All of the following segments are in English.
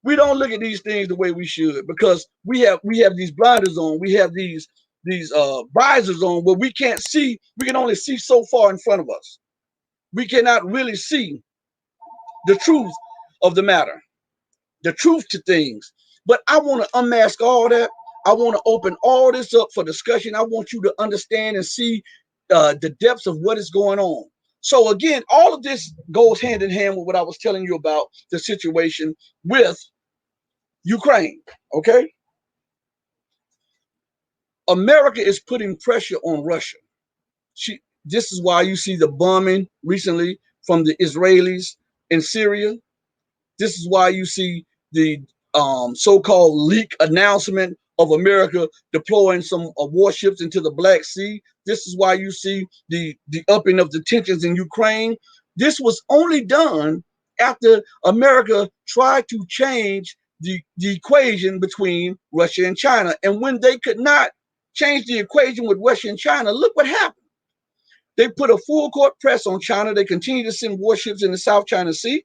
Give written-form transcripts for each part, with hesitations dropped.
we don't look at these things the way we should, because we have these blinders on, we have these visors on, where we can't see. We can only see so far in front of us. We cannot really see the truth of the matter, the truth to things. But I want to unmask all that. I want to open all this up for discussion. I want you to understand and see the depths of what is going on. So again, all of this goes hand in hand with what I was telling you about the situation with Ukraine. Okay, America is putting pressure on Russia. This is why you see the bombing recently from the Israelis in Syria. This is why you see the so-called leak announcement of America deploying some warships into the Black Sea. This is why you see the upping of the tensions in Ukraine. This was only done after America tried to change the equation between Russia and China. And when they could not change the equation with Russia and China, look what happened. They put a full court press on China. They continue to send warships in the South China Sea.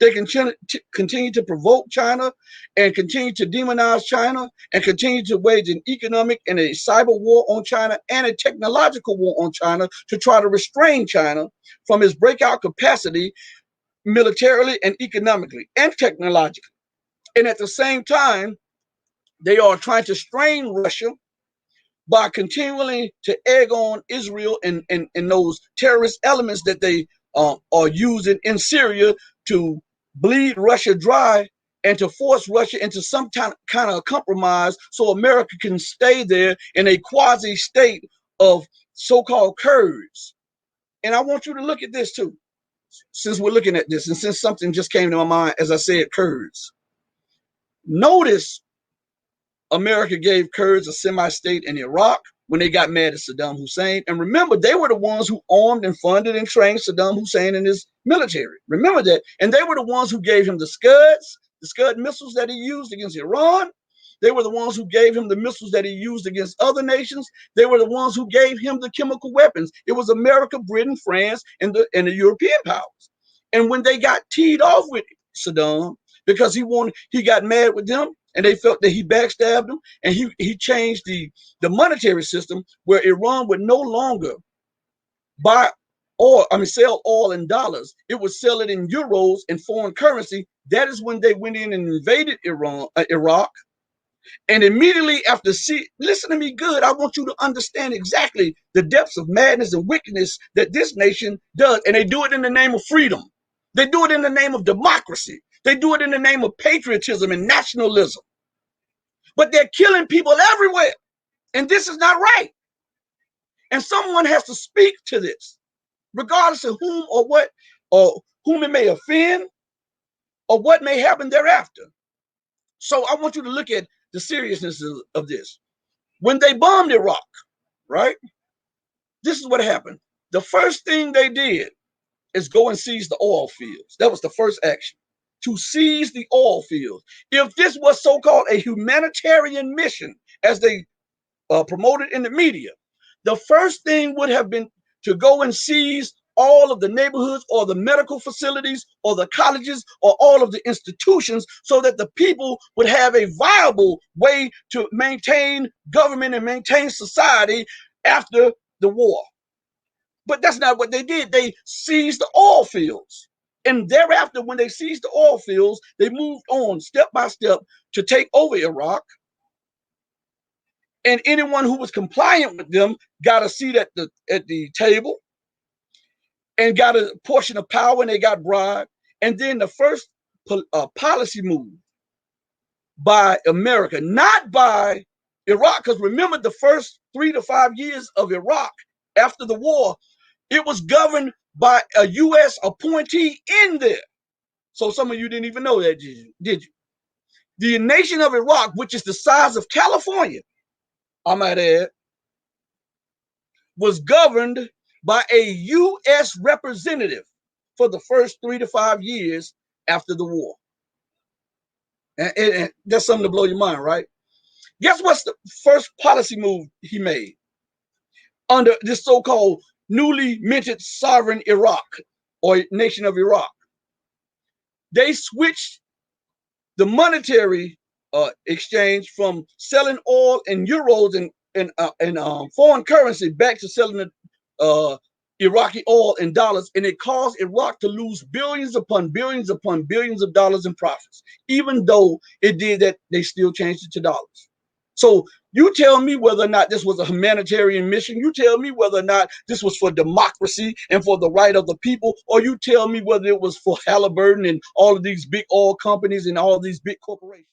They continue to provoke China and continue to demonize China and continue to wage an economic and a cyber war on China and a technological war on China to try to restrain China from its breakout capacity militarily and economically and technologically. And at the same time, they are trying to strain Russia by continuing to egg on Israel and those terrorist elements that they are using in Syria to bleed Russia dry and to force Russia into some kind of compromise so America can stay there in a quasi state of so-called Kurds. And I want you to look at this too, since we're looking at this, and since something just came to my mind as I said Kurds. Notice America gave Kurds a semi-state in Iraq when they got mad at Saddam Hussein. And remember, they were the ones who armed and funded and trained Saddam Hussein and his military. Remember that. And they were the ones who gave him the Scud missiles that he used against Iran. They were the ones who gave him the missiles that he used against other nations. They were the ones who gave him the chemical weapons. It was America, Britain, France, and the European powers. And when they got teed off with Saddam, because he got mad with them, and they felt that he backstabbed them, and he changed the monetary system where Iran would no longer sell oil in dollars. It would sell it in euros and foreign currency. That is when they went in and invaded Iraq. And immediately after, listen to me good, I want you to understand exactly the depths of madness and wickedness that this nation does. And they do it in the name of freedom. They do it in the name of democracy. They do it in the name of patriotism and nationalism. But they're killing people everywhere. And this is not right. And someone has to speak to this, regardless of whom or what, or whom it may offend, or what may happen thereafter. So I want you to look at the seriousness of this. When they bombed Iraq, right? This is what happened. The first thing they did is go and seize the oil fields. That was the first action, to seize the oil fields. If this was so-called a humanitarian mission, as they promoted in the media, the first thing would have been to go and seize all of the neighborhoods or the medical facilities or the colleges or all of the institutions, so that the people would have a viable way to maintain government and maintain society after the war. But that's not what they did. They seized the oil fields. And thereafter, when they seized the oil fields, they moved on step by step to take over Iraq. And anyone who was compliant with them got a seat at the table and got a portion of power, and they got bribed. And then the first policy move by America, not by Iraq, because remember, the first 3 to 5 years of Iraq after the war, it was governed by a U.S. appointee in there. So some of you didn't even know that, did you? The nation of Iraq, which is the size of California, I might add, was governed by a U.S. representative for the first 3 to 5 years after the war. And that's something to blow your mind, right? Guess what's the first policy move he made under this so-called newly minted sovereign Iraq, or nation of Iraq? They switched the monetary exchange from selling oil in euros and foreign currency back to selling the Iraqi oil in dollars, and it caused Iraq to lose billions upon billions upon billions of dollars in profits. Even though it did that, they still changed it to dollars. So you tell me whether or not this was a humanitarian mission. You tell me whether or not this was for democracy and for the right of the people, or you tell me whether it was for Halliburton and all of these big oil companies and all of these big corporations.